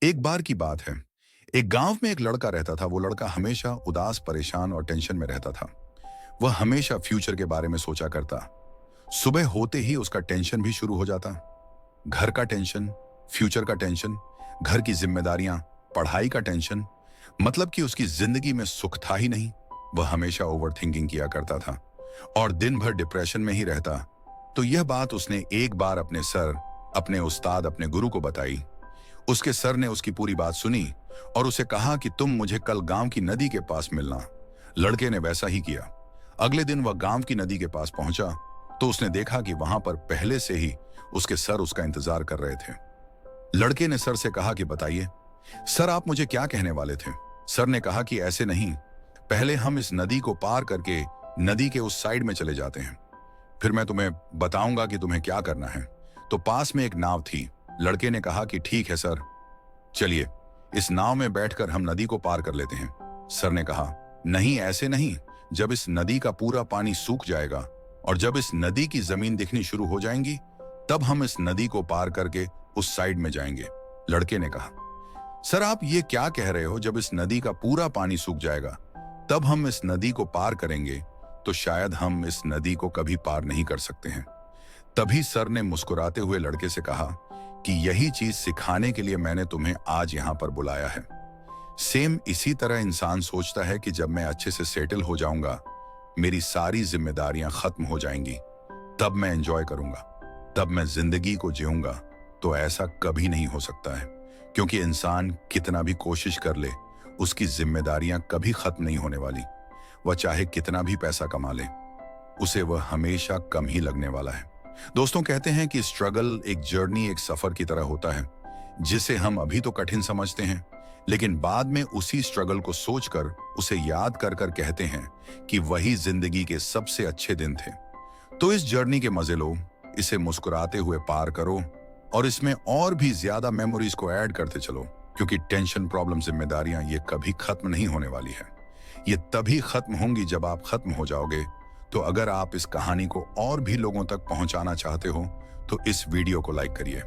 एक बार की बात है। एक गांव में एक लड़का रहता था। वो लड़का हमेशा उदास, परेशान और टेंशन में रहता था। वह हमेशा फ्यूचर के बारे में सोचा करता। सुबह होते ही उसका टेंशन भी शुरू हो जाता। घर का टेंशन, फ्यूचर का टेंशन, घर की जिम्मेदारियां, पढ़ाई का टेंशन। मतलब कि उसकी जिंदगी में सुख था ही नहीं। वह हमेशा ओवर थिंकिंग किया करता था और दिन भर डिप्रेशन में ही रहता। तो यह बात उसने एक बार अपने सर, अपने उस्ताद, अपने गुरु को बताई। उसके सर ने उसकी पूरी बात सुनी और उसे कहा कि तुम मुझे कल गांव की नदी के पास मिलना। लड़के ने वैसा ही किया। अगले दिन वह गांव की नदी के पास पहुंचा तो उसने देखा कि वहां पर पहले से ही उसके सर उसका इंतजार कर रहे थे। लड़के ने सर से कहा कि बताइए सर, आप मुझे क्या कहने वाले थे। सर ने कहा कि ऐसे नहीं, पहले हम इस नदी को पार करके नदी के उस साइड में चले जाते हैं, फिर मैं तुम्हें बताऊंगा कि तुम्हें क्या करना है। तो पास में एक नाव थी। लड़के ने कहा कि ठीक है सर, चलिए इस नाव में बैठकर हम नदी को पार कर लेते हैं। सर ने कहा नहीं, ऐसे नहीं, जब इस नदी का पूरा पानी सूख जाएगा और जब इस नदी की जमीन दिखनी शुरू हो जाएंगी तब हम इस नदी को पार करके उस साइड में जाएंगे। लड़के ने कहा सर, आप ये क्या कह रहे हो, जब इस नदी का पूरा पानी सूख जाएगा तब हम इस नदी को पार करेंगे तो शायद हम इस नदी को कभी पार नहीं कर सकते हैं। तभी सर ने मुस्कुराते हुए लड़के से कहा कि यही चीज सिखाने के लिए मैंने तुम्हें आज यहां पर बुलाया है। सेम इसी तरह इंसान सोचता है कि जब मैं अच्छे से सेटल हो जाऊंगा, मेरी सारी जिम्मेदारियां खत्म हो जाएंगी, तब मैं एंजॉय करूंगा, तब मैं जिंदगी को जीऊंगा। तो ऐसा कभी नहीं हो सकता है, क्योंकि इंसान कितना भी कोशिश कर ले, उसकी जिम्मेदारियां कभी खत्म नहीं होने वाली। वह चाहे कितना भी पैसा कमा ले, उसे वह हमेशा कम ही लगने वाला है। दोस्तों, कहते हैं कि स्ट्रगल एक जर्नी, एक सफर की तरह होता है, जिसे हम अभी तो कठिन समझते हैं, लेकिन बाद में उसी स्ट्रगल को सोचकर, उसे याद कर कर कहते हैं कि वही जिंदगी के सबसे अच्छे दिन थे। तो इस जर्नी के मजे लो, इसे मुस्कुराते हुए पार करो और इसमें और भी ज्यादा मेमोरीज को ऐड करते चलो, क्योंकि टेंशन, प्रॉब्लम, जिम्मेदारियां ये कभी खत्म नहीं होने वाली है। ये तभी खत्म होंगी जब आप खत्म हो जाओगे। तो अगर आप इस कहानी को और भी लोगों तक पहुंचाना चाहते हो तो इस वीडियो को लाइक करिए।